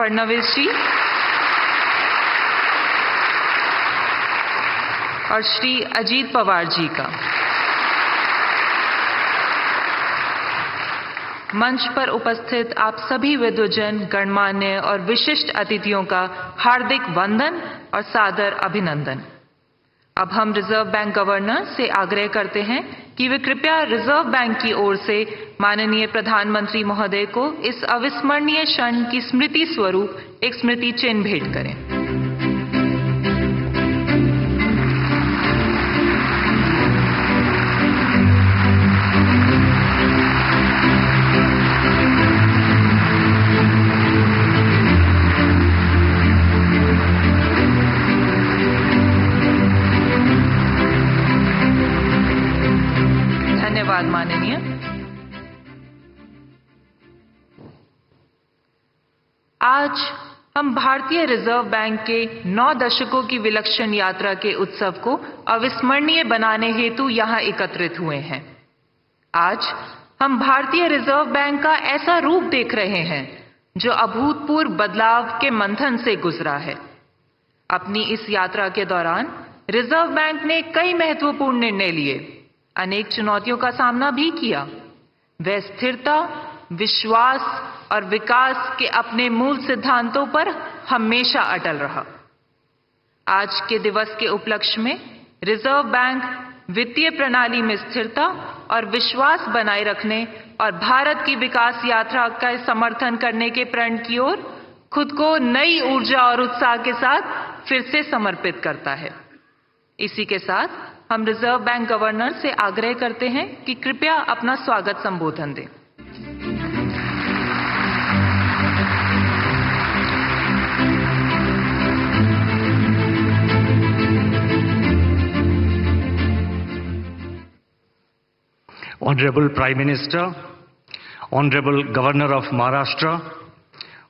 फडणवीस जी और श्री अजीत पवार जी का। मंच पर उपस्थित आप सभी विद्वजन, गणमान्य और विशिष्ट अतिथियों का हार्दिक वंदन और सादर अभिनंदन। अब हम रिजर्व बैंक गवर्नर से आग्रह करते हैं कि वे कृपया रिजर्व बैंक की ओर से माननीय प्रधानमंत्री महोदय को इस अविस्मरणीय क्षण की स्मृति स्वरूप एक स्मृति चिन्ह भेंट करें। धन्यवाद माननीय। आज हम भारतीय रिजर्व बैंक के 9 दशकों की विलक्षण यात्रा के उत्सव को अविस्मरणीय बनाने हेतु यहाँ एकत्रित हुए हैं। आज हम भारतीय रिजर्व बैंक का ऐसा रूप देख रहे हैं जो अभूतपूर्व बदलाव के मंथन से गुजरा है। अपनी इस यात्रा के दौरान रिजर्व बैंक ने कई महत्वपूर्ण निर्णय लिए, अनेक चुनौतियों का सामना भी किया। वह स्थिरता, विश्वास और विकास के अपने मूल सिद्धांतों पर हमेशा अटल रहा। आज के दिवस के उपलक्ष्य में रिजर्व बैंक वित्तीय प्रणाली में स्थिरता और विश्वास बनाए रखने और भारत की विकास यात्रा का समर्थन करने के प्रण की ओर खुद को नई ऊर्जा और उत्साह के साथ फिर से समर्पित करता है। इसी के साथ हम रिजर्व बैंक गवर्नर से आग्रह करते हैं कि कृपया अपना स्वागत संबोधन दें। Honorable Prime Minister, Honorable Governor of Maharashtra,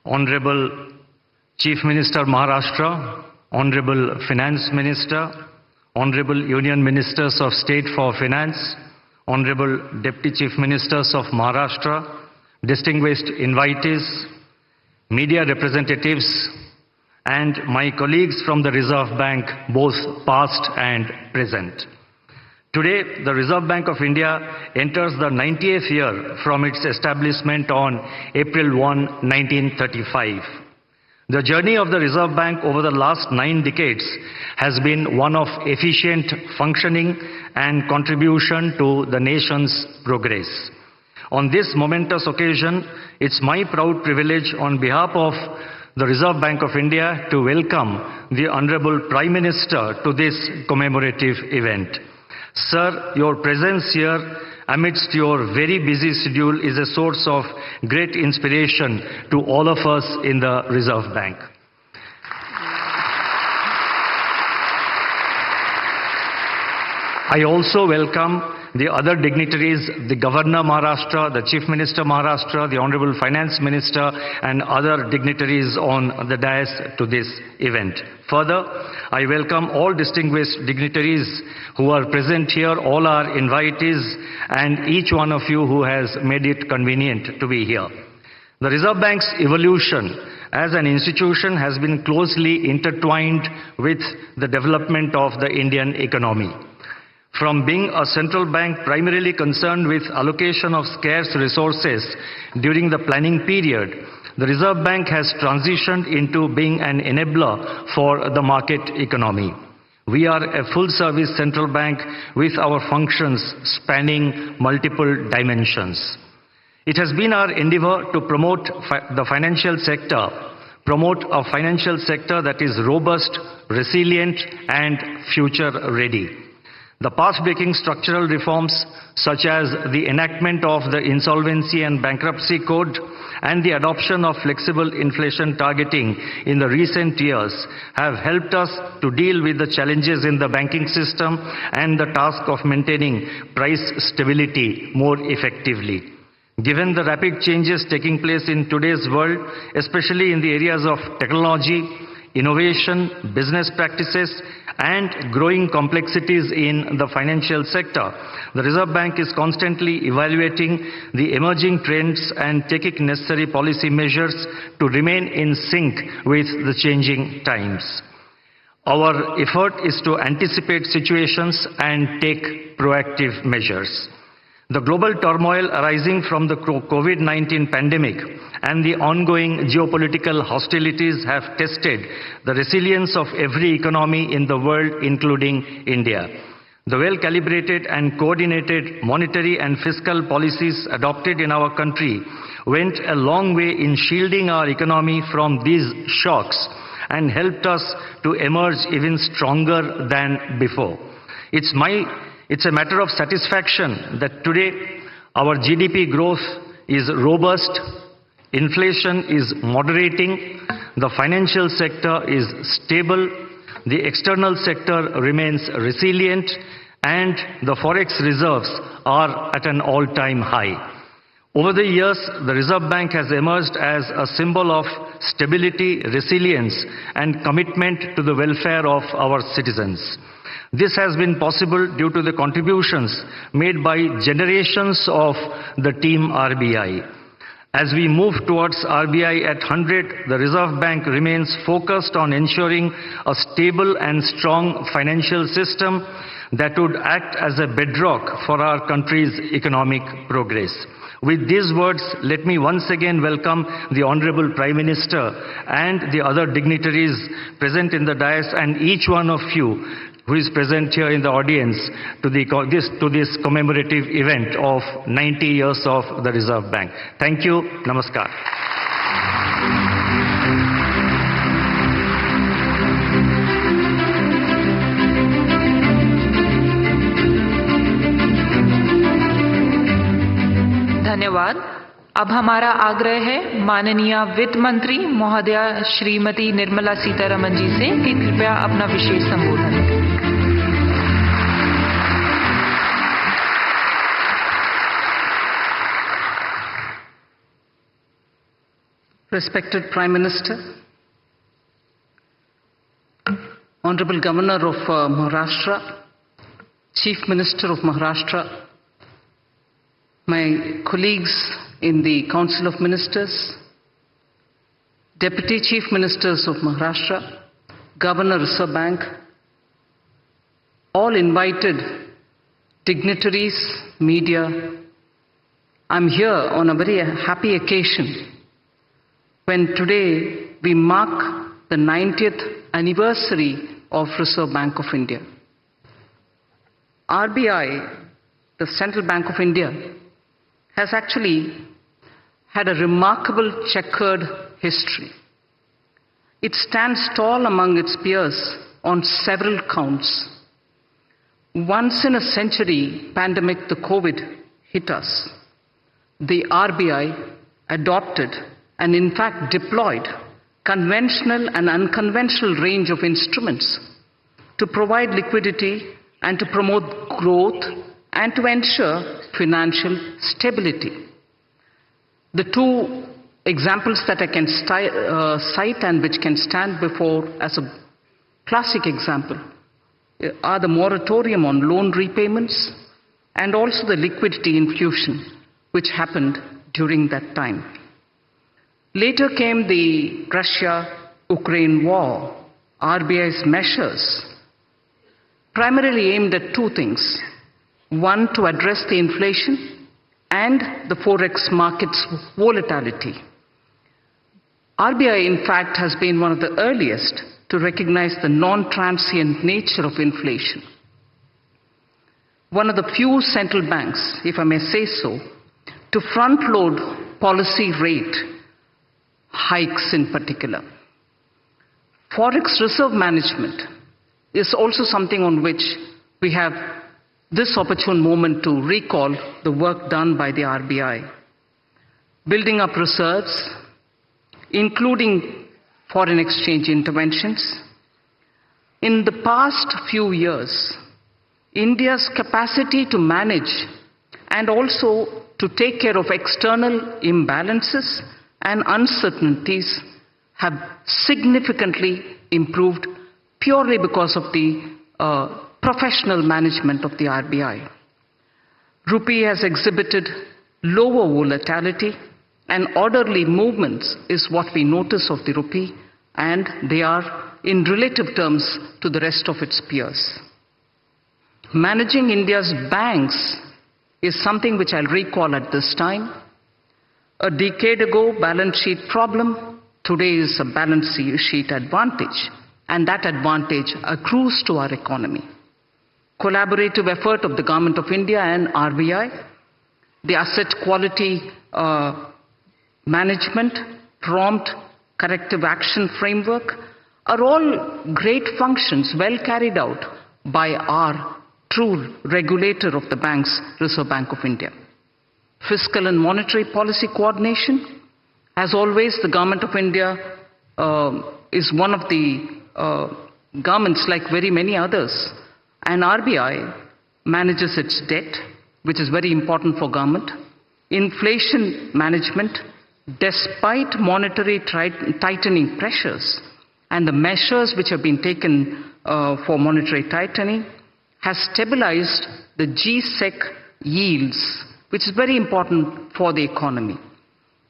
Honorable Chief Minister Maharashtra, Honorable Finance Minister, Honorable Union Ministers of State for Finance, Honorable Deputy Chief Ministers of Maharashtra, distinguished invitees, media representatives, and my colleagues from the Reserve Bank, both past and present. Today, the Reserve Bank of India enters the 90th year from its establishment on April 1, 1935. The journey of the Reserve Bank over the last 9 decades has been one of efficient functioning and contribution to the nation's progress. On this momentous occasion, it's my proud privilege on behalf of the Reserve Bank of India to welcome the Honorable Prime Minister to this commemorative event. Sir, your presence here amidst your very busy schedule is a source of great inspiration to all of us in the Reserve Bank. I also welcome the other dignitaries, the Governor Maharashtra, the Chief Minister Maharashtra, the Honorable Finance Minister, and other dignitaries on the dais to this event. Further, I welcome all distinguished dignitaries who are present here, all our invitees, and each one of you who has made it convenient to be here. The Reserve Bank's evolution as an institution has been closely intertwined with the development of the Indian economy. From being a central bank primarily concerned with allocation of scarce resources during the planning period, the Reserve Bank has transitioned into being an enabler for the market economy. We are a full-service central bank with our functions spanning multiple dimensions. It has been our endeavor to promote the financial sector, promote a financial sector that is robust, resilient, and future-ready. The path-breaking structural reforms, such as the enactment of the Insolvency and Bankruptcy Code and the adoption of flexible inflation targeting in the recent years, have helped us to deal with the challenges in the banking system and the task of maintaining price stability more effectively. Given the rapid changes taking place in today's world, especially in the areas of technology, innovation, business practices, and growing complexities in the financial sector, the Reserve Bank is constantly evaluating the emerging trends and taking necessary policy measures to remain in sync with the changing times. Our effort is to anticipate situations and take proactive measures. The global turmoil arising from the COVID-19 pandemic and the ongoing geopolitical hostilities have tested the resilience of every economy in the world, including India. The well-calibrated and coordinated monetary and fiscal policies adopted in our country went a long way in shielding our economy from these shocks and helped us to emerge even stronger than before. It's a matter of satisfaction that today our GDP growth is robust, inflation is moderating, the financial sector is stable, the external sector remains resilient, and the forex reserves are at an all-time high. Over the years, the Reserve Bank has emerged as a symbol of stability, resilience, and commitment to the welfare of our citizens. This has been possible due to the contributions made by generations of the team RBI. As we move towards RBI at 100, the Reserve Bank remains focused on ensuring a stable and strong financial system that would act as a bedrock for our country's economic progress. With these words, let me once again welcome the Honorable Prime Minister and the other dignitaries present in the dais and each one of you who is present here in the audience to this commemorative event of 90 years of the Reserve Bank. Thank you. Namaskar. धन्यवाद। अब हमारा आग्रह है माननीय वित्त मंत्री महोदया श्रीमती निर्मला सीतारमण जी से कि कृपया अपना विशेष संबोधन दें। Respected Prime Minister, Honorable Governor of Maharashtra, Chief Minister of Maharashtra, my colleagues in the Council of Ministers, Deputy Chief Ministers of Maharashtra, Governor Reserve Bank, all invited dignitaries, media, I'm here on a very happy occasion when today we mark the 90th anniversary of Reserve Bank of India. RBI, the Central Bank of India, has actually had a remarkable checkered history. It stands tall among its peers on several counts. Once in a century pandemic, the COVID, hit us. The RBI adopted and in fact deployed conventional and unconventional range of instruments to provide liquidity and to promote growth and to ensure financial stability. The two examples that I can cite and which can stand before as a classic example are the moratorium on loan repayments and also the liquidity infusion which happened during that time. Later came the Russia-Ukraine war. RBI's measures primarily aimed at two things. One, to address the inflation and the forex market's volatility. RBI, in fact, has been one of the earliest to recognize the non-transient nature of inflation. One of the few central banks, if I may say so, to front-load policy rate hikes in particular. Forex reserve management is also something on which we have this opportune moment to recall the work done by the RBI. Building up reserves, including foreign exchange interventions. In the past few years, India's capacity to manage and also to take care of external imbalances and uncertainties have significantly improved purely because of the professional management of the RBI. Rupee has exhibited lower volatility, and orderly movements is what we notice of the rupee, and they are in relative terms to the rest of its peers. Managing India's banks is something which I'll recall at this time. A decade ago, balance sheet problem, today is a balance sheet advantage, and that advantage accrues to our economy. Collaborative effort of the Government of India and RBI, the asset quality management, prompt corrective action framework are all great functions well carried out by our true regulator of the banks, Reserve Bank of India. Fiscal and monetary policy coordination, as always, the Government of India is one of the governments, like very many others, and RBI manages its debt, which is very important for government. Inflation management, despite monetary tightening pressures and the measures which have been taken for monetary tightening, has stabilized the G-Sec yields, which is very important for the economy.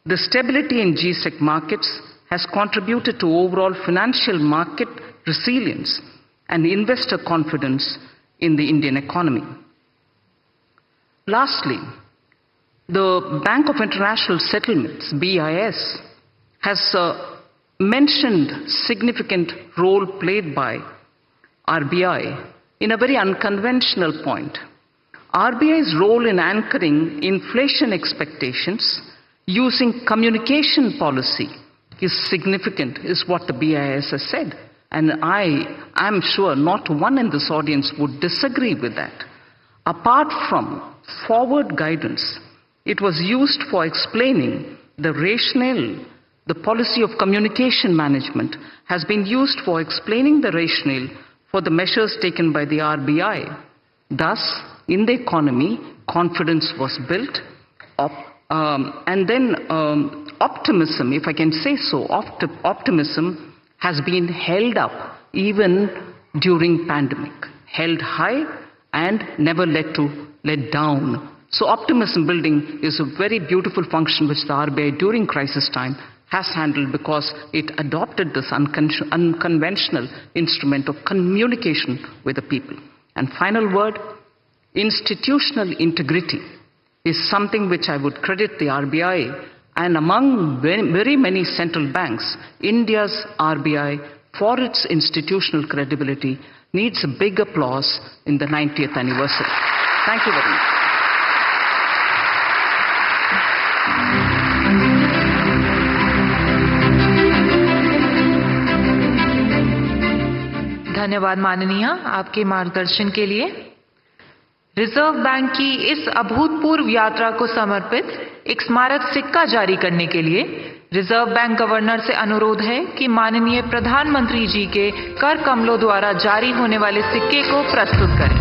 The stability in G-Sec markets has contributed to overall financial market resilience and investor confidence in the Indian economy. Lastly, the Bank of International Settlements, BIS, has mentioned significant role played by RBI in a very unconventional point. RBI's role in anchoring inflation expectations using communication policy is significant, is what the BIS has said. And I am sure not one in this audience would disagree with that. Apart from forward guidance, it was used for explaining the rationale. The policy of communication management has been used for explaining the rationale for the measures taken by the RBI. Thus, in the economy, confidence was built, and then optimism, if I can say so, optimism has been held up even during pandemic, held high and never let down. So optimism building is a very beautiful function which the RBI during crisis time has handled, because it adopted this unconventional instrument of communication with the people. And final word, institutional integrity is something which I would credit the RBI, and among very many central banks, India's RBI, for its institutional credibility, needs a big applause in the 90th anniversary. Thank you very much. धन्यवाद माननीय, आपके मार्गदर्शन के लिए। Reserve bank की इस अभूतपूर्व यात्रा को समर्पित एक स्मारक सिक्का जारी करने के लिए रिजर्व बैंक गवर्नर से अनुरोध है कि माननीय प्रधानमंत्री जी के कर कमलों द्वारा जारी होने वाले सिक्के को प्रस्तुत करें।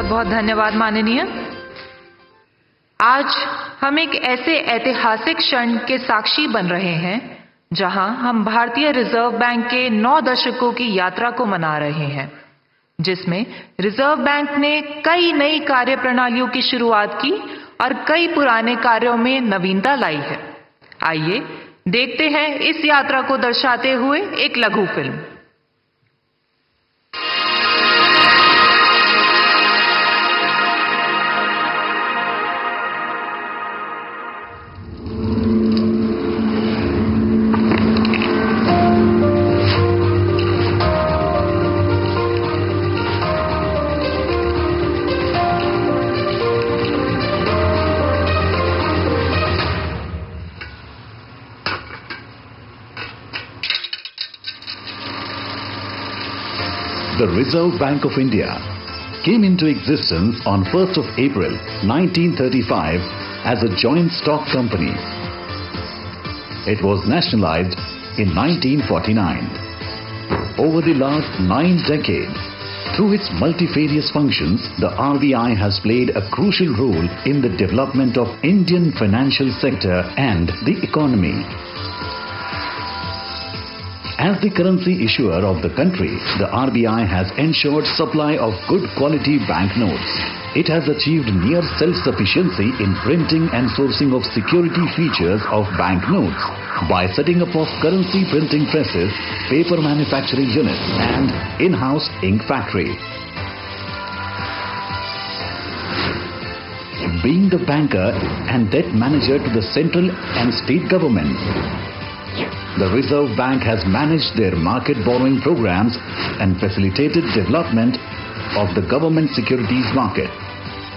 बहुत धन्यवाद माननीय। आज हम एक ऐसे ऐतिहासिक क्षण के साक्षी बन रहे हैं जहां हम भारतीय रिजर्व बैंक के 9 दशकों की यात्रा को मना रहे हैं, जिसमें रिजर्व बैंक ने कई नई कार्य प्रणालियों की शुरुआत की और कई पुराने कार्यों में नवीनता लाई है। आइए देखते हैं इस यात्रा को दर्शाते हुए एक लघु film. The Reserve Bank of India came into existence on 1st of April 1935 as a joint stock company. It was nationalized in 1949. Over the last 9 decades, through its multifarious functions, the RBI has played a crucial role in the development of Indian financial sector and the economy. As the currency issuer of the country, the RBI has ensured supply of good quality banknotes. It has achieved near self-sufficiency in printing and sourcing of security features of banknotes by setting up of currency printing presses, paper manufacturing units and in-house ink factory. Being the banker and debt manager to the central and state governments, the Reserve Bank has managed their market borrowing programs and facilitated development of the government securities market,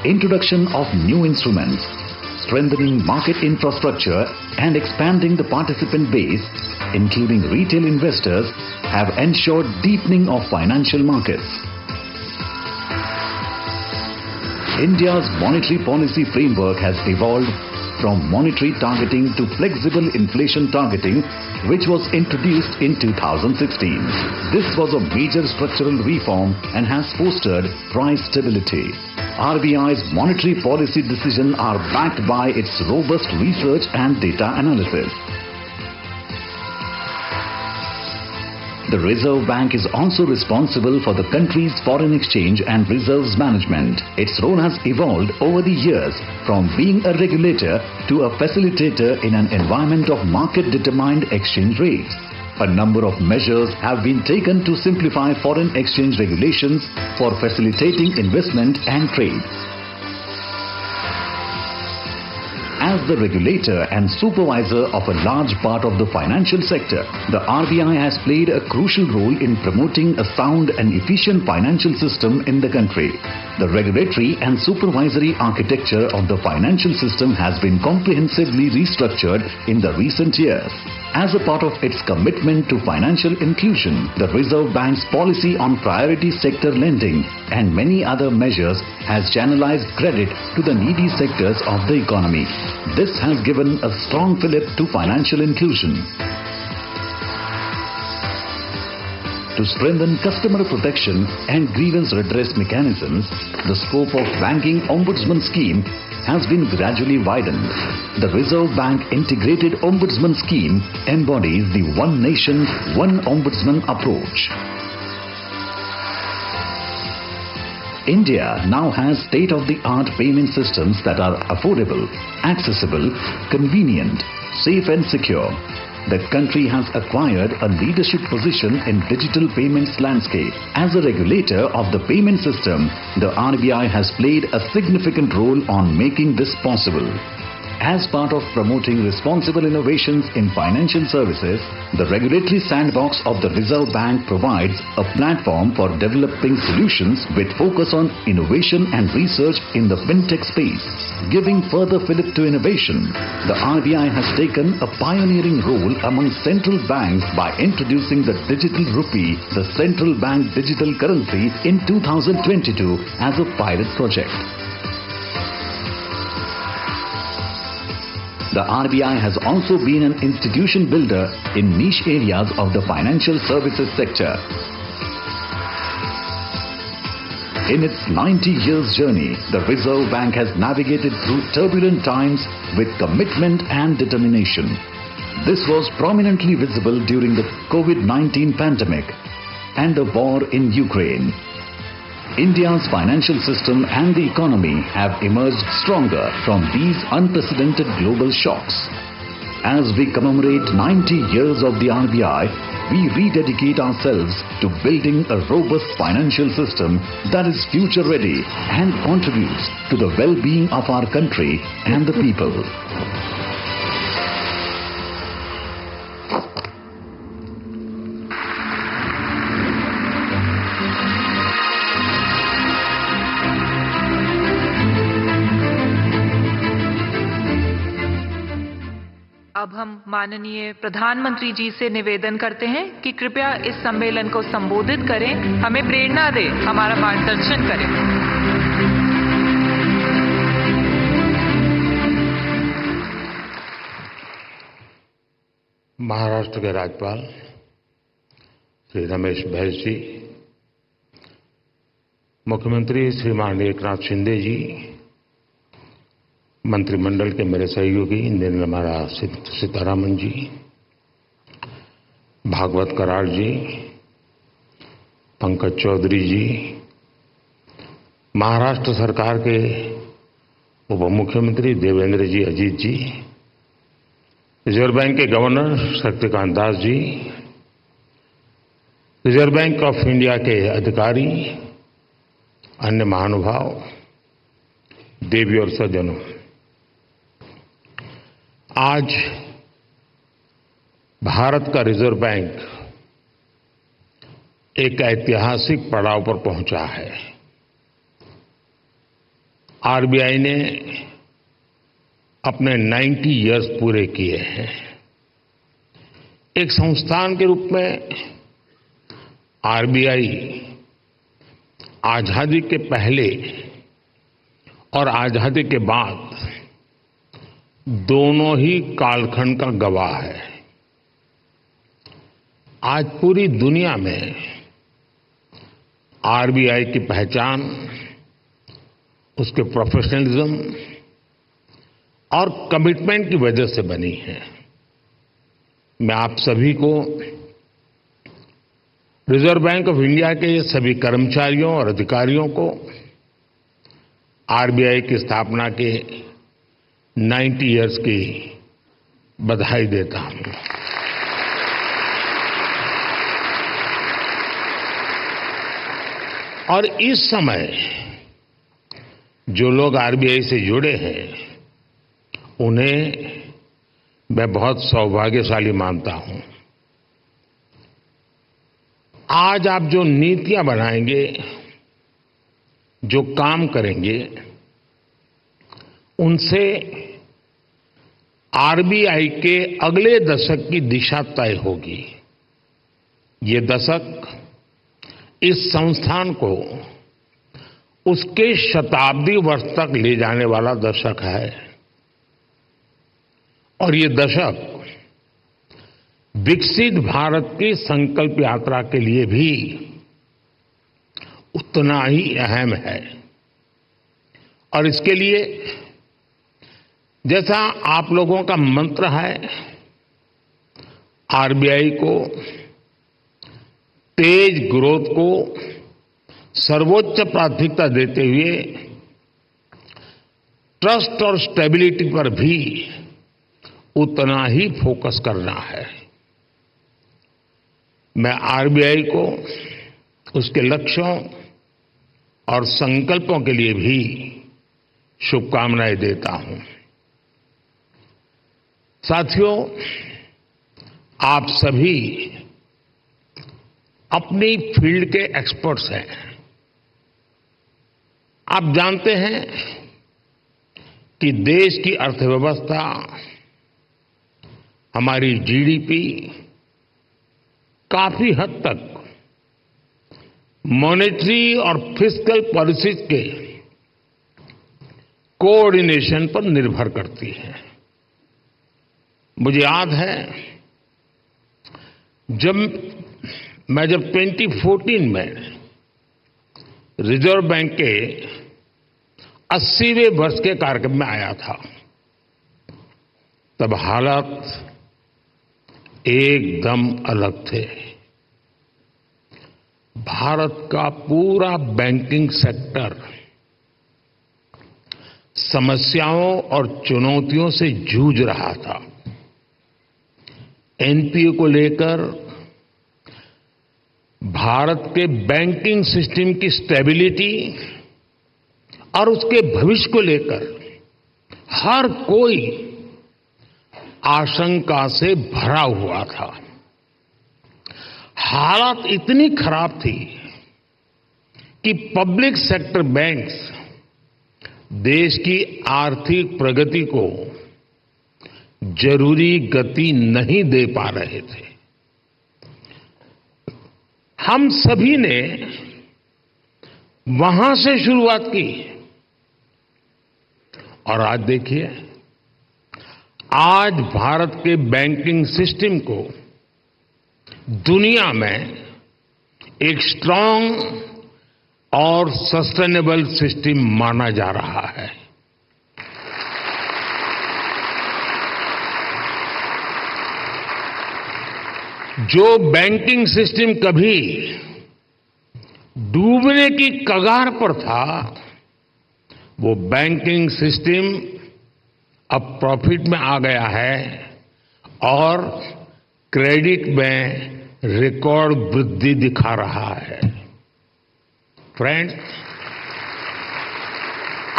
introduction of new instruments, strengthening market infrastructure and expanding the participant base, including retail investors, have ensured deepening of financial markets. India's monetary policy framework has evolved from monetary targeting to flexible inflation targeting, which was introduced in 2016. This was a major structural reform and has fostered price stability. RBI's monetary policy decisions are backed by its robust research and data analysis. The Reserve Bank is also responsible for the country's foreign exchange and reserves management. Its role has evolved over the years from being a regulator to a facilitator in an environment of market-determined exchange rates. A number of measures have been taken to simplify foreign exchange regulations for facilitating investment and trade. As the regulator and supervisor of a large part of the financial sector, the RBI has played a crucial role in promoting a sound and efficient financial system in the country. The regulatory and supervisory architecture of the financial system has been comprehensively restructured in the recent years. As a part of its commitment to financial inclusion, the Reserve Bank's policy on priority sector lending and many other measures has channelized credit to the needy sectors of the economy. This has given a strong fillip to financial inclusion. To strengthen customer protection and grievance redress mechanisms, the scope of Banking Ombudsman Scheme has been gradually widened. The Reserve Bank Integrated Ombudsman Scheme embodies the One Nation, One Ombudsman approach. India now has state-of-the-art payment systems that are affordable, accessible, convenient, safe and secure. The country has acquired a leadership position in digital payments landscape. As a regulator of the payment system, the RBI has played a significant role on making this possible. As part of promoting responsible innovations in financial services, the regulatory sandbox of the Reserve Bank provides a platform for developing solutions with focus on innovation and research in the fintech space. Giving further fillip to innovation, the RBI has taken a pioneering role among central banks by introducing the digital rupee, the central bank digital currency, in 2022 as a pilot project. The RBI has also been an institution builder in niche areas of the financial services sector. In its 90 years journey, the Reserve Bank has navigated through turbulent times with commitment and determination. This was prominently visible during the COVID-19 pandemic and the war in Ukraine. India's financial system and the economy have emerged stronger from these unprecedented global shocks. As we commemorate 90 years of the RBI, we rededicate ourselves to building a robust financial system that is future-ready and contributes to the well-being of our country and the people. अब हम माननीय प्रधानमंत्री जी से निवेदन करते हैं कि कृपया इस सम्मेलन को संबोधित करें, हमें प्रेरणा दें, हमारा मार्गदर्शन करें। महाराष्ट्र के राज्यपाल श्री रमेश बैस जी, मुख्यमंत्री श्रीमान एकनाथ शिंदे जी, मंत्रिमंडल के मेरे सहयोगी निर्मला सीतारामन जी, भागवत कराड़ जी, पंकज चौधरी जी, महाराष्ट्र सरकार के उप मुख्यमंत्री देवेंद्र जी अजीत जी, रिजर्व बैंक के governor Shaktikanta Das ji, reserve bank of India के अधिकारी, अन्य महानुभाव, देवी और सज्जनों, आज भारत का रिजर्व बैंक एक ऐतिहासिक पड़ाव पर पहुंचा है। आरबीआई ने अपने 90 इयर्स पूरे किए हैं। एक संस्थान के रूप में आरबीआई आजादी के पहले और आजादी के बाद दोनों ही कालखंड का गवाह है। आज पूरी दुनिया में आरबीआई की पहचान उसके प्रोफेशनलिज्म और कमिटमेंट की वजह से बनी है। मैं आप सभी को रिजर्व बैंक ऑफ इंडिया के सभी कर्मचारियों और अधिकारियों को आरबीआई की स्थापना के 90 इयर्स की बधाई देता हूं। और इस समय जो लोग आरबीआई से जुड़े हैं उन्हें मैं बहुत सौभाग्यशाली मानता हूं। आज आप जो नीतियां बनाएंगे, जो काम करेंगे, उनसे आरबीआई के अगले दशक की दिशा तय होगी। ये दशक इस संस्थान को उसके शताब्दी वर्ष तक ले जाने वाला दशक है और ये दशक विकसित भारत की संकल्प यात्रा के लिए भी उतना ही अहम है। और इसके लिए जैसा आप लोगों का मंत्र है, आरबीआई को तेज ग्रोथ को सर्वोच्च प्राथमिकता देते हुए ट्रस्ट और स्टेबिलिटी पर भी उतना ही फोकस करना है। मैं आरबीआई को उसके लक्ष्यों और संकल्पों के लिए भी शुभकामनाएं देता हूं। साथियों, आप सभी अपनी फील्ड के एक्सपर्ट्स हैं। आप जानते हैं कि देश की अर्थव्यवस्था, हमारी जीडीपी काफी हद तक मॉनेटरी और फिस्कल पॉलिसीज के कोऑर्डिनेशन पर निर्भर करती है। मुझे याद है जब 2014 में रिजर्व बैंक के 80वें वर्ष के कार्यक्रम में आया था, तब हालात एकदम अलग थे। भारत का पूरा बैंकिंग सेक्टर समस्याओं और चुनौतियों से जूझ रहा था। एनपीए को लेकर, भारत के बैंकिंग सिस्टम की स्टेबिलिटी और उसके भविष्य को लेकर हर कोई आशंका से भरा हुआ था। हालात इतनी खराब थी कि पब्लिक सेक्टर बैंक्स देश की आर्थिक प्रगति को जरूरी गति नहीं दे पा रहे थे। हम सभी ने वहां से शुरुआत की और आज देखिए, आज भारत के बैंकिंग सिस्टम को दुनिया में एक स्ट्रांग और सस्टेनेबल सिस्टम माना जा रहा है। जो बैंकिंग सिस्टम कभी डूबने की कगार पर था, वो बैंकिंग सिस्टम अब प्रॉफिट में आ गया है और क्रेडिट में रिकॉर्ड वृद्धि दिखा रहा है। फ्रेंड्स,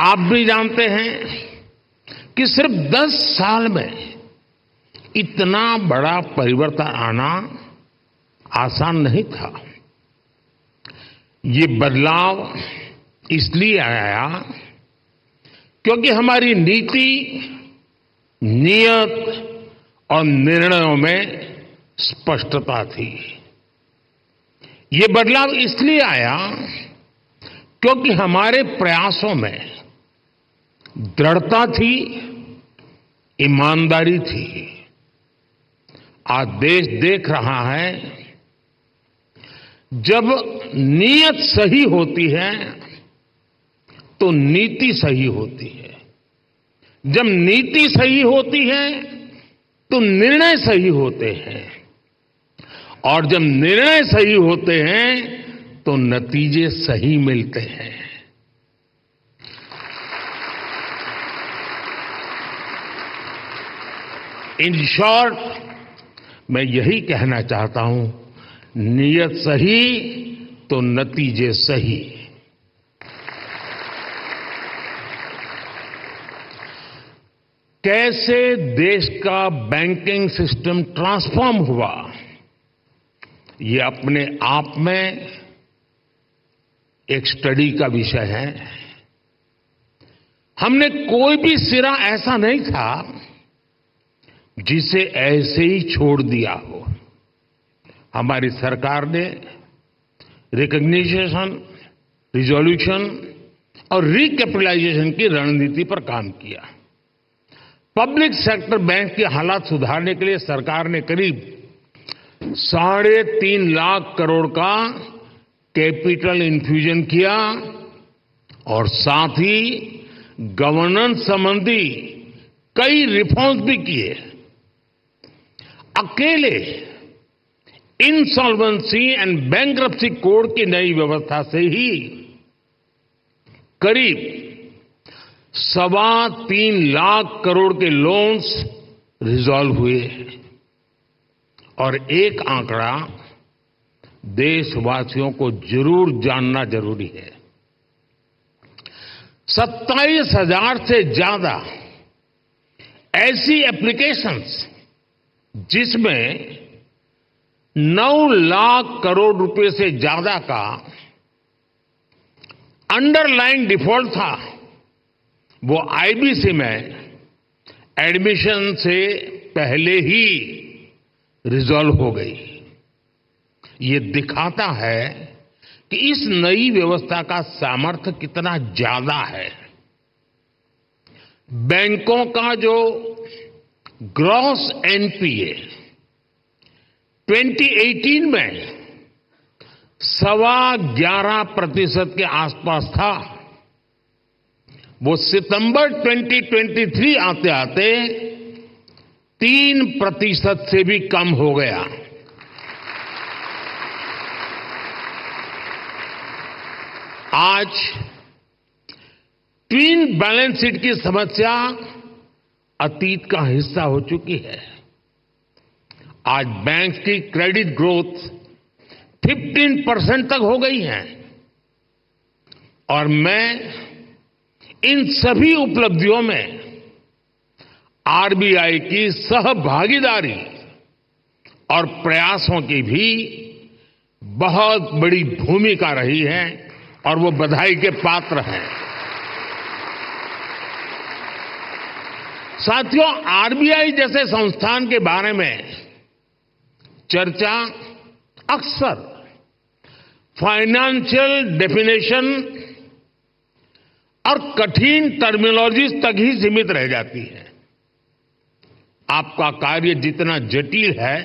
आप भी जानते हैं कि सिर्फ 10 साल में इतना बड़ा परिवर्तन आना आसान नहीं था। ये बदलाव इसलिए आया क्योंकि हमारी नीति, नियत और निर्णयों में स्पष्टता थी। ये बदलाव इसलिए आया क्योंकि हमारे प्रयासों में दृढ़ता थी, ईमानदारी थी। आज देश देख रहा है, जब नीयत सही होती है तो नीति सही होती है, जब नीति सही होती है तो निर्णय सही होते हैं, और जब निर्णय सही होते हैं तो नतीजे सही मिलते हैं। इन शॉर्ट, मैं यही कहना चाहता हूं, नीयत सही तो नतीजे सही। कैसे देश का बैंकिंग सिस्टम ट्रांसफॉर्म हुआ, ये अपने आप में एक स्टडी का विषय है। हमने कोई भी सिरा ऐसा नहीं था जिसे ऐसे ही छोड़ दिया हो। हमारी सरकार ने रिकॉग्निशन, रिजोल्यूशन और रिकैपिटलाइजेशन की रणनीति पर काम किया। पब्लिक सेक्टर बैंक के हालात सुधारने के लिए सरकार ने करीब 3.5 लाख करोड़ का कैपिटल इन्फ्यूजन किया और साथ ही गवर्नेंस संबंधी कई रिफॉर्म्स भी किए। अकेले इंसॉल्वेंसी एंड बैंक्रप्सी कोड की नई व्यवस्था से ही करीब 3.25 लाख करोड़ के लोन्स रिजॉल्व हुए। और एक आंकड़ा देशवासियों को जरूर जानना जरूरी है, 27,000 से ज्यादा ऐसी एप्लीकेशंस जिसमें 9 लाख करोड़ रुपए से ज्यादा का अंडरलाइन डिफॉल्ट था, वो आईबीसी में एडमिशन से पहले ही रिजॉल्व हो गई। ये दिखाता है कि इस नई व्यवस्था का सामर्थ्य कितना ज्यादा है। बैंकों का जो ग्रॉस एनपीए 2018 में 11.25% के आसपास था, वो सितंबर 2023 आते आते 3% से भी कम हो गया। आज ट्विन बैलेंस शीट की समस्या अतीत का हिस्सा हो चुकी है। आज बैंक की क्रेडिट ग्रोथ 15% तक हो गई है और मैं इन सभी उपलब्धियों में आरबीआई की सहभागीदारी और प्रयासों की भी बहुत बड़ी भूमिका रही है और वो बधाई के पात्र हैं। साथियों, आरबीआई जैसे संस्थान के बारे में चर्चा अक्सर फाइनेंशियल डेफिनेशन और कठिन टर्मिनोलॉजीज तक ही सीमित रह जाती है। आपका कार्य जितना जटिल है,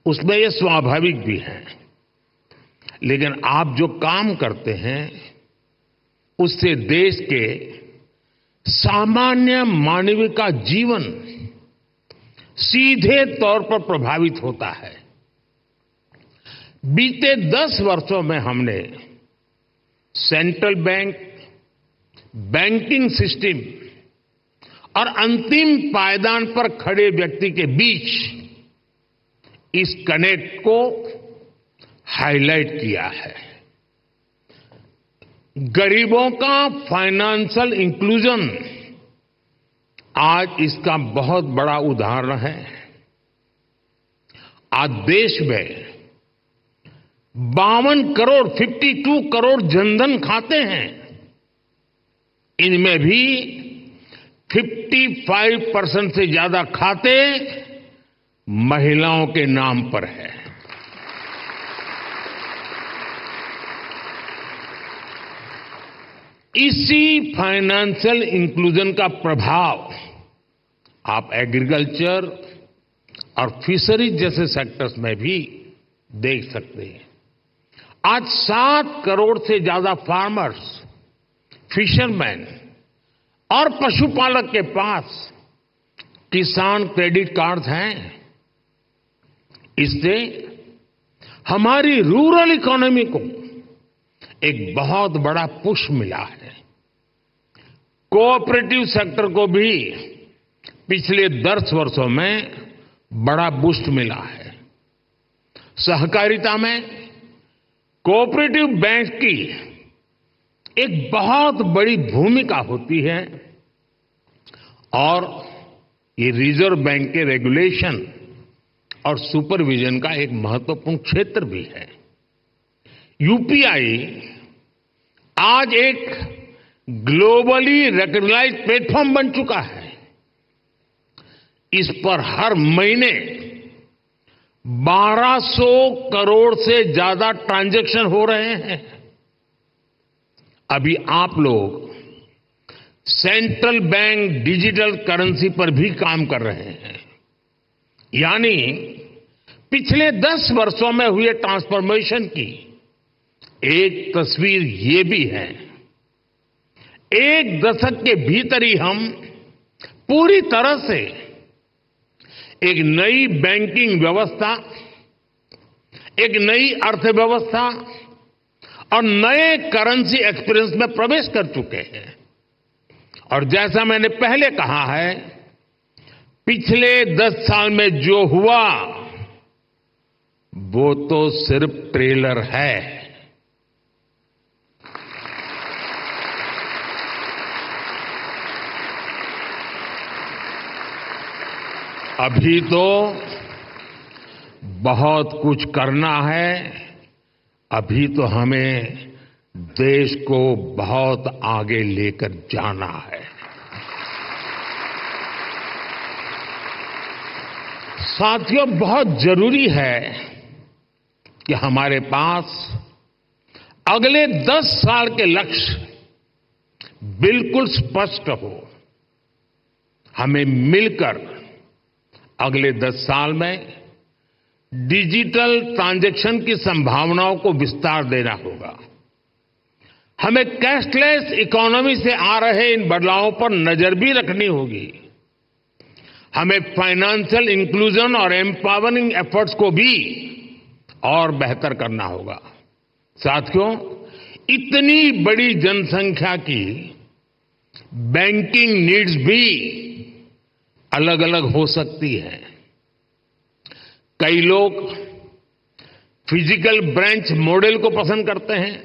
उसमें यह स्वाभाविक भी है, लेकिन आप जो काम करते हैं उससे देश के सामान्य मानव का जीवन सीधे तौर पर प्रभावित होता है। बीते 10 वर्षों में हमने सेंट्रल बैंक, बैंकिंग सिस्टम और अंतिम पायदान पर खड़े व्यक्ति के बीच इस कनेक्ट को हाईलाइट किया है। गरीबों का फाइनेंशियल इंक्लूजन आज इसका बहुत बड़ा उदाहरण है। आज देश में 52 करोड़ जनधन खाते हैं। इनमें भी 55% से ज्यादा खाते महिलाओं के नाम पर है। इसी फाइनेंशियल इंक्लूजन का प्रभाव आप एग्रीकल्चर और फिशरीज जैसे सेक्टर्स में भी देख सकते हैं। आज 7 करोड़ से ज्यादा फार्मर्स, फिशरमैन और पशुपालक के पास किसान क्रेडिट कार्ड्स हैं। इससे हमारी रूरल इकोनॉमी को एक बहुत बड़ा पुश मिला है। कोऑपरेटिव सेक्टर को भी पिछले 10 वर्षों में बड़ा बूस्ट मिला है। सहकारिता में कोऑपरेटिव बैंक की एक बहुत बड़ी भूमिका होती है और ये रिजर्व बैंक के रेगुलेशन और सुपरविजन का एक महत्वपूर्ण क्षेत्र भी है। यूपीआई आज एक ग्लोबली रिकॉग्नाइज्ड प्लेटफॉर्म बन चुका है। इस पर हर महीने 1200 करोड़ से ज्यादा ट्रांजैक्शन हो रहे हैं। अभी आप लोग सेंट्रल बैंक डिजिटल करेंसी पर भी काम कर रहे हैं। यानी पिछले 10 वर्षों में हुए ट्रांसफॉर्मेशन की एक तस्वीर ये भी है। एक दशक के भीतर ही हम पूरी तरह से एक नई बैंकिंग व्यवस्था, एक नई अर्थव्यवस्था और नए करेंसी एक्सपीरियंस में प्रवेश कर चुके हैं। और जैसा मैंने पहले कहा है, पिछले 10 साल में जो हुआ वो तो सिर्फ ट्रेलर है। अभी तो बहुत कुछ करना है। अभी तो हमें देश को बहुत आगे लेकर जाना है। साथियों, बहुत जरूरी है कि हमारे पास अगले 10 साल के लक्ष्य बिल्कुल स्पष्ट हो। हमें मिलकर अगले 10 साल में डिजिटल ट्रांजैक्शन की संभावनाओं को विस्तार देना होगा। हमें कैशलेस इकोनॉमी से आ रहे इन बदलावों पर नजर भी रखनी होगी। हमें फाइनेंशियल इंक्लूजन और एम्पावरिंग एफर्ट्स को भी और बेहतर करना होगा। साथियों, इतनी बड़ी जनसंख्या की बैंकिंग नीड्स भी अलग अलग हो सकती है। कई लोग फिजिकल ब्रांच मॉडल को पसंद करते हैं,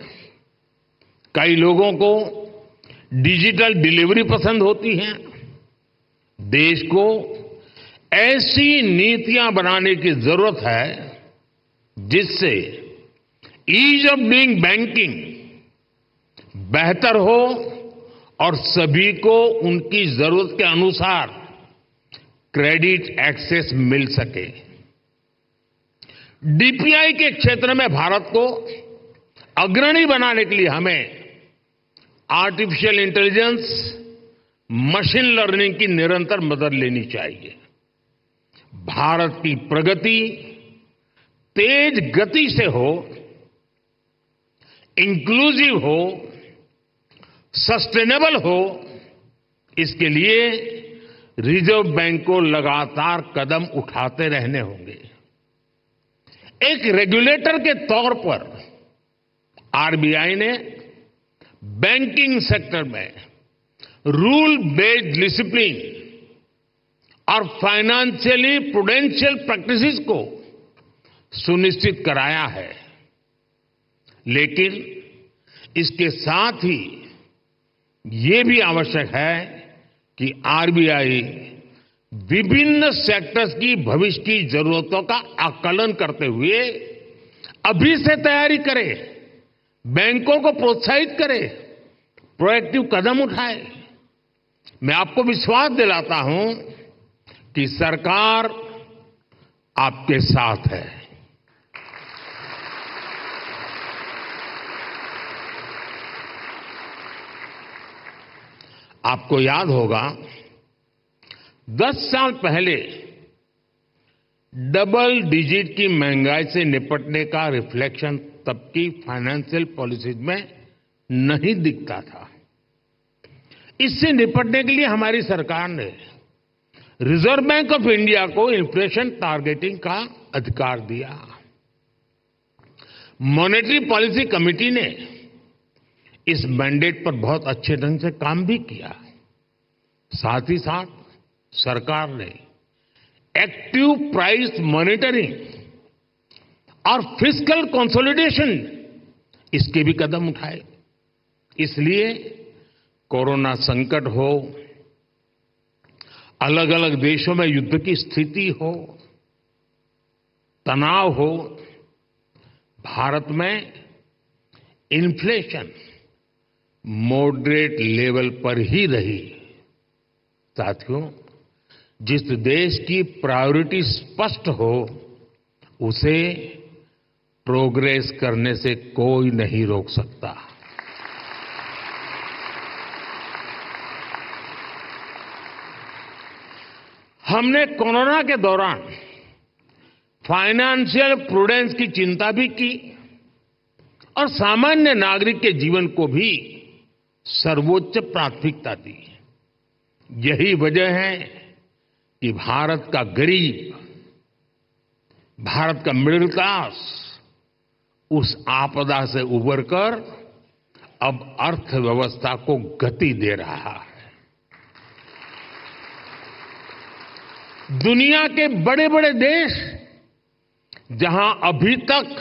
कई लोगों को डिजिटल डिलीवरी पसंद होती है। देश को ऐसी नीतियां बनाने की जरूरत है जिससे ईज ऑफ डूइंग बैंकिंग बेहतर हो और सभी को उनकी जरूरत के अनुसार क्रेडिट एक्सेस मिल सके। डीपीआई के क्षेत्र में भारत को अग्रणी बनाने के लिए हमें आर्टिफिशियल इंटेलिजेंस, मशीन लर्निंग की निरंतर मदद लेनी चाहिए। भारत की प्रगति तेज गति से हो, इंक्लूसिव हो, सस्टेनेबल हो, इसके लिए रिजर्व बैंक को लगातार कदम उठाते रहने होंगे। एक रेगुलेटर के तौर पर आरबीआई ने बैंकिंग सेक्टर में रूल बेस्ड डिसिप्लिन और फाइनेंशियली प्रूडेंशियल प्रैक्टिसेस को सुनिश्चित कराया है, लेकिन इसके साथ ही ये भी आवश्यक है कि आरबीआई विभिन्न सेक्टर्स की भविष्य की जरूरतों का आकलन करते हुए अभी से तैयारी करे, बैंकों को प्रोत्साहित करे, प्रोएक्टिव कदम उठाए। मैं आपको विश्वास दिलाता हूं कि सरकार आपके साथ है। आपको याद होगा 10 साल पहले डबल डिजिट की महंगाई से निपटने का रिफ्लेक्शन तब की फाइनेंशियल पॉलिसीज में नहीं दिखता था। इससे निपटने के लिए हमारी सरकार ने रिजर्व बैंक ऑफ इंडिया को इन्फ्लेशन टारगेटिंग का अधिकार दिया। मॉनेटरी पॉलिसी कमेटी ने इस मैंडेट पर बहुत अच्छे ढंग से काम भी किया। साथ ही साथ सरकार ने एक्टिव प्राइस मॉनिटरिंग और फिस्कल कंसोलिडेशन, इसके भी कदम उठाए। इसलिए कोरोना संकट हो, अलग अलग देशों में युद्ध की स्थिति हो, तनाव हो, भारत में इन्फ्लेशन मॉडरेट लेवल पर ही रही। साथियों, जिस देश की प्रायोरिटी स्पष्ट हो उसे प्रोग्रेस करने से कोई नहीं रोक सकता। हमने कोरोना के दौरान फाइनेंशियल प्रूडेंस की चिंता भी की और सामान्य नागरिक के जीवन को भी सर्वोच्च प्राथमिकता दी। यही वजह है कि भारत का गरीब, भारत का मिडिल क्लास उस आपदा से उबरकर अब अर्थव्यवस्था को गति दे रहा है। दुनिया के बड़े बड़े देश जहां अभी तक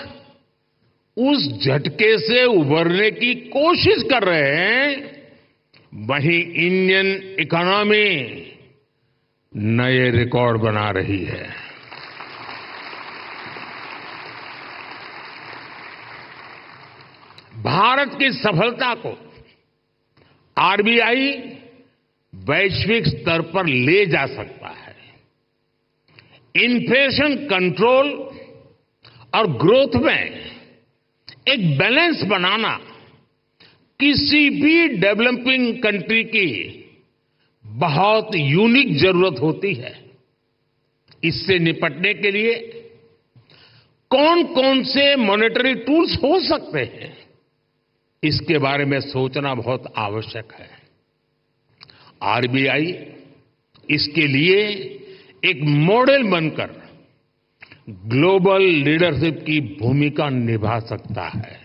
उस झटके से उबरने की कोशिश कर रहे हैं, वहीं इंडियन इकोनॉमी नए रिकॉर्ड बना रही है। भारत की सफलता को आरबीआई वैश्विक स्तर पर ले जा सकता है। इन्फ्लेशन कंट्रोल और ग्रोथ में एक बैलेंस बनाना किसी भी डेवलपिंग कंट्री की बहुत यूनिक जरूरत होती है। इससे निपटने के लिए कौन कौन से मॉनेटरी टूल्स हो सकते हैं, इसके बारे में सोचना बहुत आवश्यक है। आरबीआई इसके लिए एक मॉडल बनकर ग्लोबल लीडरशिप की भूमिका निभा सकता है।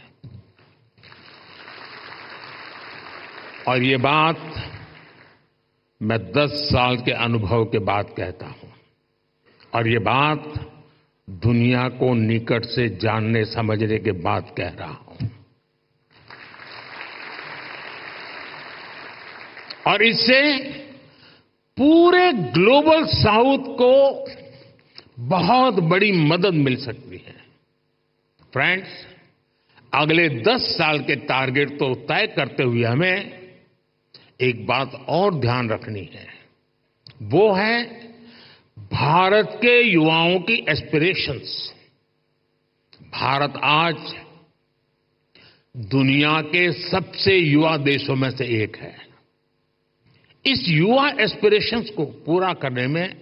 और ये बात मैं 10 साल के अनुभव के बाद कहता हूं, और ये बात दुनिया को निकट से जानने समझने के बाद कह रहा हूं। और इससे पूरे ग्लोबल साउथ को बहुत बड़ी मदद मिल सकती है। फ्रेंड्स, अगले 10 साल के टारगेट तो तय करते हुए हमें एक बात और ध्यान रखनी है, वो है भारत के युवाओं की एस्पिरेशंस। भारत आज दुनिया के सबसे युवा देशों में से एक है। इस युवा एस्पिरेशंस को पूरा करने में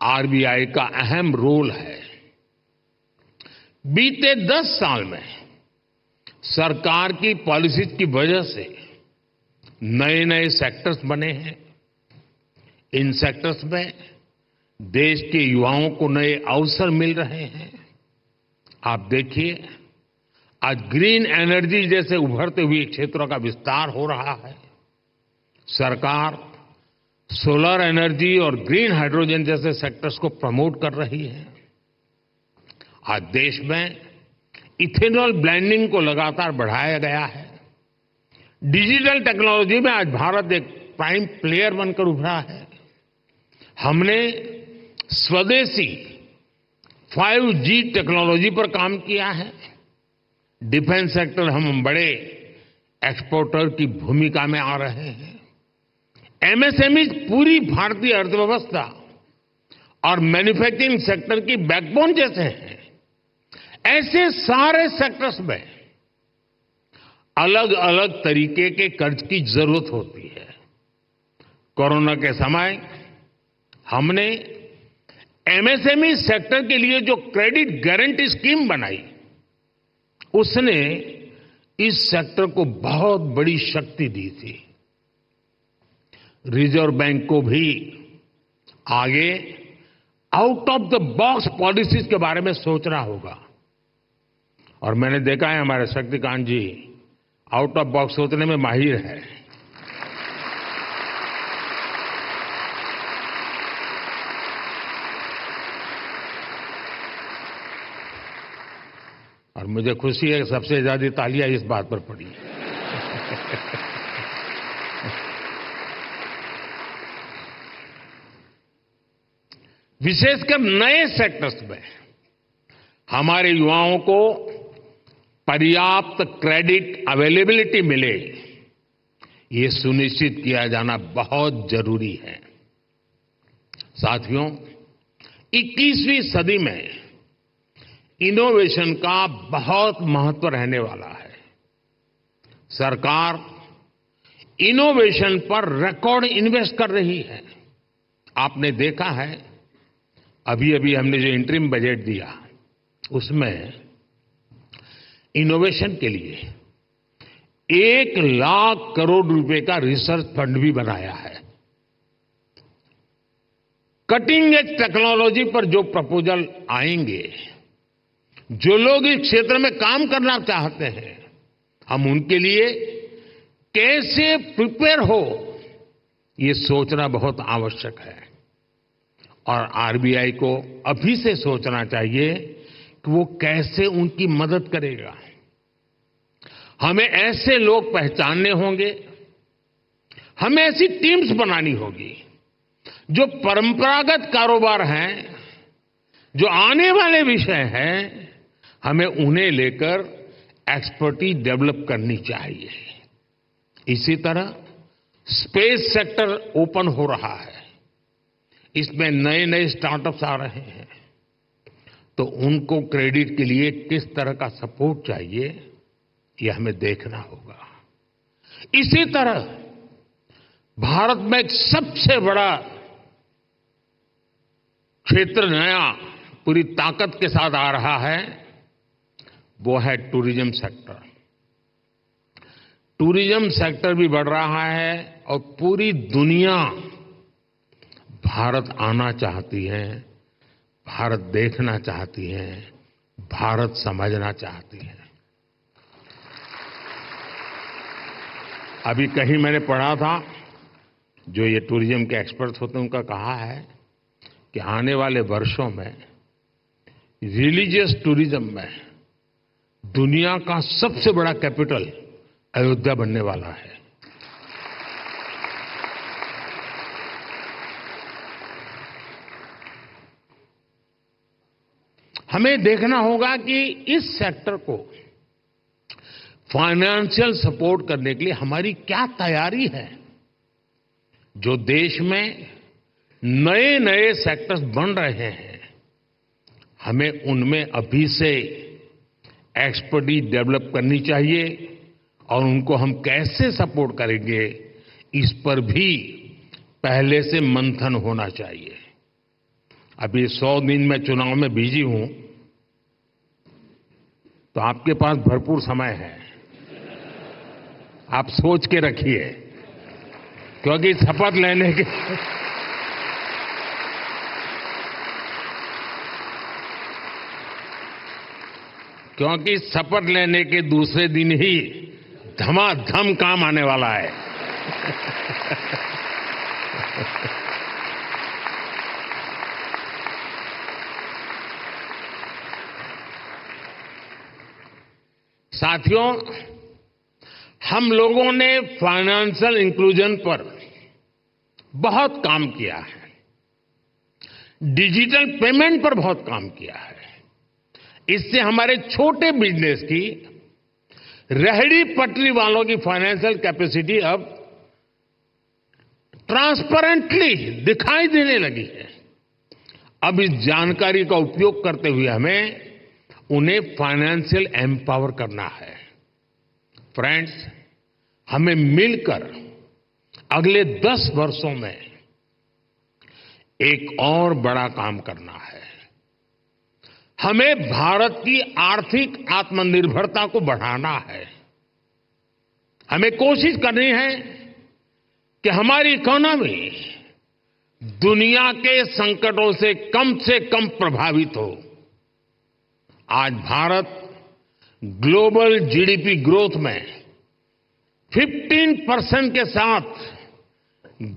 आरबीआई का अहम रोल है। बीते 10 साल में सरकार की पॉलिसीज की वजह से नए नए सेक्टर्स बने हैं। इन सेक्टर्स में देश के युवाओं को नए अवसर मिल रहे हैं। आप देखिए, आज ग्रीन एनर्जी जैसे उभरते हुए क्षेत्रों का विस्तार हो रहा है। सरकार सोलर एनर्जी और ग्रीन हाइड्रोजन जैसे सेक्टर्स को प्रमोट कर रही है। आज देश में इथेनॉल ब्लेंडिंग को लगातार बढ़ाया गया है। डिजिटल टेक्नोलॉजी में आज भारत एक प्राइम प्लेयर बनकर उभरा है। हमने स्वदेशी 5G टेक्नोलॉजी पर काम किया है। डिफेंस सेक्टर हम बड़े एक्सपोर्टर की भूमिका में आ रहे हैं। एमएसएमई पूरी भारतीय अर्थव्यवस्था और मैन्युफैक्चरिंग सेक्टर की बैकबोन जैसे हैं। ऐसे सारे सेक्टर्स में अलग अलग तरीके के कर्ज की जरूरत होती है। कोरोना के समय हमने एमएसएमई सेक्टर के लिए जो क्रेडिट गारंटी स्कीम बनाई, उसने इस सेक्टर को बहुत बड़ी शक्ति दी थी। रिजर्व बैंक को भी आगे out of the box policies के बारे में सोचना होगा। और मैंने देखा है हमारे शक्तिकांत जी आउट ऑफ बॉक्स सोचने में माहिर है। और मुझे खुशी है कि सबसे ज्यादा तालियां इस बात पर पड़ी। विशेषकर नए सेक्टर्स में हमारे युवाओं को पर्याप्त क्रेडिट अवेलेबिलिटी मिले, ये सुनिश्चित किया जाना बहुत जरूरी है। साथियों, 21वीं सदी में इनोवेशन का बहुत महत्व रहने वाला है। सरकार इनोवेशन पर रिकॉर्ड इन्वेस्ट कर रही है। आपने देखा है, अभी अभी हमने जो इंटरिम बजट दिया, उसमें इनोवेशन के लिए 1 लाख करोड़ रुपए का रिसर्च फंड भी बनाया है। कटिंग एज टेक्नोलॉजी पर जो प्रपोजल आएंगे, जो लोग इस क्षेत्र में काम करना चाहते हैं, हम उनके लिए कैसे प्रिपेयर हो, ये सोचना बहुत आवश्यक है। और आरबीआई को अभी से सोचना चाहिए कि वो कैसे उनकी मदद करेगा। हमें ऐसे लोग पहचानने होंगे, हमें ऐसी टीम्स बनानी होगी जो परंपरागत कारोबार हैं, जो आने वाले विषय हैं, हमें उन्हें लेकर एक्सपर्टीज डेवलप करनी चाहिए। इसी तरह स्पेस सेक्टर ओपन हो रहा है। इसमें नए नए स्टार्टअप्स आ रहे हैं, तो उनको क्रेडिट के लिए किस तरह का सपोर्ट चाहिए, ये हमें देखना होगा। इसी तरह भारत में एक सबसे बड़ा क्षेत्र नया पूरी ताकत के साथ आ रहा है, वो है टूरिज्म सेक्टर। टूरिज्म सेक्टर भी बढ़ रहा है और पूरी दुनिया भारत आना चाहती है, भारत देखना चाहती है, भारत समझना चाहती है। अभी कहीं मैंने पढ़ा था, जो ये टूरिज्म के एक्सपर्ट होते हैं, उनका कहा है कि आने वाले वर्षों में रिलीजियस टूरिज्म में दुनिया का सबसे बड़ा कैपिटल अयोध्या बनने वाला है। हमें देखना होगा कि इस सेक्टर को फाइनेंशियल सपोर्ट करने के लिए हमारी क्या तैयारी है। जो देश में नए नए सेक्टर्स बन रहे हैं, हमें उनमें अभी से एक्सपर्टीज डेवलप करनी चाहिए और उनको हम कैसे सपोर्ट करेंगे, इस पर भी पहले से मंथन होना चाहिए। अभी 100 दिन मैं चुनाव में बिजी हूं, तो आपके पास भरपूर समय है। आप सोच के रखिए, क्योंकि शपथ लेने के क्योंकि शपथ लेने के दूसरे दिन ही धमाधम काम आने वाला है। साथियों, हम लोगों ने फाइनेंशियल इंक्लूजन पर बहुत काम किया है, डिजिटल पेमेंट पर बहुत काम किया है। इससे हमारे छोटे बिजनेस की, रेहड़ी पटरी वालों की फाइनेंशियल कैपेसिटी अब ट्रांसपेरेंटली दिखाई देने लगी है। अब इस जानकारी का उपयोग करते हुए हमें उन्हें फाइनेंशियल एम्पावर करना है। फ्रेंड्स, हमें मिलकर अगले 10 वर्षों में एक और बड़ा काम करना है। हमें भारत की आर्थिक आत्मनिर्भरता को बढ़ाना है। हमें कोशिश करनी है कि हमारी इकोनॉमी दुनिया के संकटों से कम प्रभावित हो। आज भारत ग्लोबल जीडीपी ग्रोथ में 15% के साथ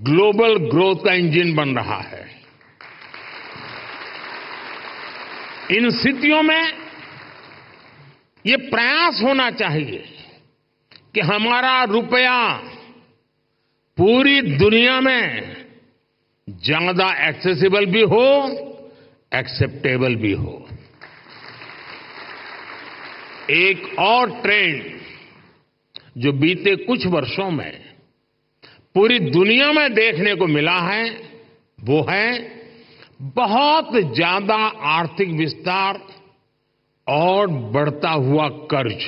ग्लोबल ग्रोथ का इंजन बन रहा है। इन स्थितियों में ये प्रयास होना चाहिए कि हमारा रुपया पूरी दुनिया में ज्यादा एक्सेसिबल भी हो, एक्सेप्टेबल भी हो। एक और ट्रेंड जो बीते कुछ वर्षों में पूरी दुनिया में देखने को मिला है, वो है बहुत ज्यादा आर्थिक विस्तार और बढ़ता हुआ कर्ज।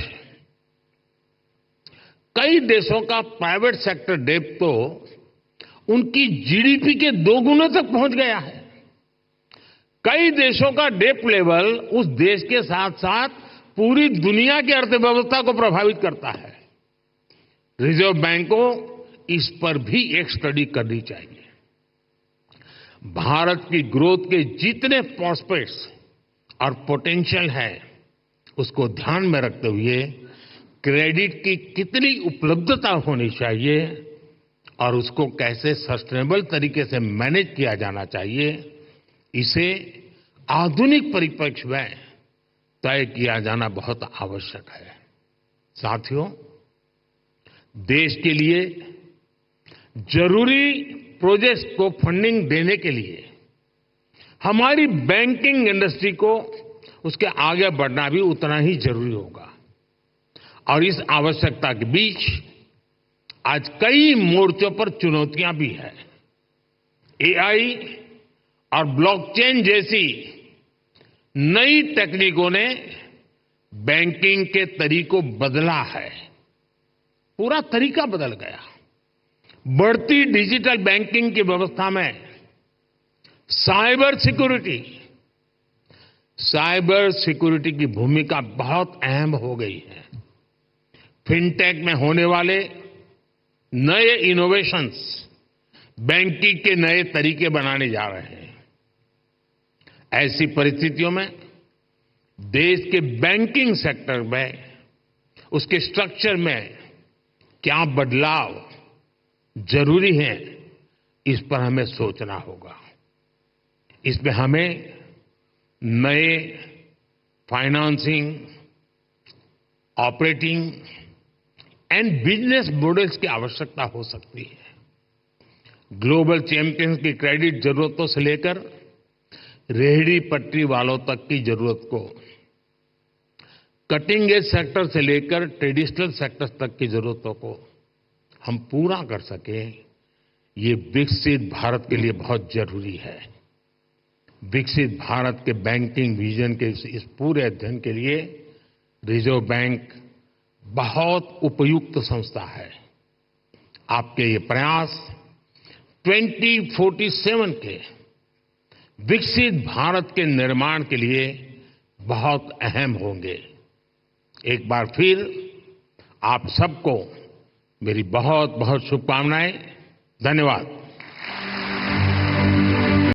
कई देशों का प्राइवेट सेक्टर डेट तो उनकी जीडीपी के 2 गुने तक पहुंच गया है। कई देशों का डेट लेवल उस देश के साथ साथ पूरी दुनिया की अर्थव्यवस्था को प्रभावित करता है। रिजर्व बैंक को इस पर भी एक स्टडी करनी चाहिए। भारत की ग्रोथ के जितने प्रॉस्पेक्ट्स और पोटेंशियल है, उसको ध्यान में रखते हुए क्रेडिट की कितनी उपलब्धता होनी चाहिए और उसको कैसे सस्टेनेबल तरीके से मैनेज किया जाना चाहिए, इसे आधुनिक परिप्रेक्ष्य में तय किया जाना बहुत आवश्यक है। साथियों, देश के लिए जरूरी प्रोजेक्ट्स को फंडिंग देने के लिए हमारी बैंकिंग इंडस्ट्री को उसके आगे बढ़ना भी उतना ही जरूरी होगा। और इस आवश्यकता के बीच आज कई मोर्चों पर चुनौतियां भी हैं। एआई और ब्लॉकचेन जैसी नई तकनीकों ने बैंकिंग के तरीकों बदला है, पूरा तरीका बदल गया। बढ़ती डिजिटल बैंकिंग की व्यवस्था में साइबर सिक्योरिटी की भूमिका बहुत अहम हो गई है। फिनटेक में होने वाले नए इनोवेशंस बैंकिंग के नए तरीके बनाने जा रहे हैं। ऐसी परिस्थितियों में देश के बैंकिंग सेक्टर में, उसके स्ट्रक्चर में क्या बदलाव जरूरी है, इस पर हमें सोचना होगा। इसमें हमें नए financing, operating and business models की आवश्यकता हो सकती है। ग्लोबल चैंपियंस की क्रेडिट जरूरतों से लेकर रेहड़ी पटरी वालों तक की जरूरत को कटिंग एज सेक्टर से लेकर ट्रेडिशनल सेक्टर तक की जरूरतों को हम पूरा कर सकें, ये विकसित भारत के लिए बहुत जरूरी है। विकसित भारत के बैंकिंग विजन के इस पूरे अध्ययन के लिए रिजर्व बैंक बहुत उपयुक्त संस्था है। आपके ये प्रयास 2047 के विकसित भारत के निर्माण के लिए बहुत अहम होंगे। एक बार फिर आप सबको मेरी बहुत बहुत शुभकामनाएं। धन्यवाद।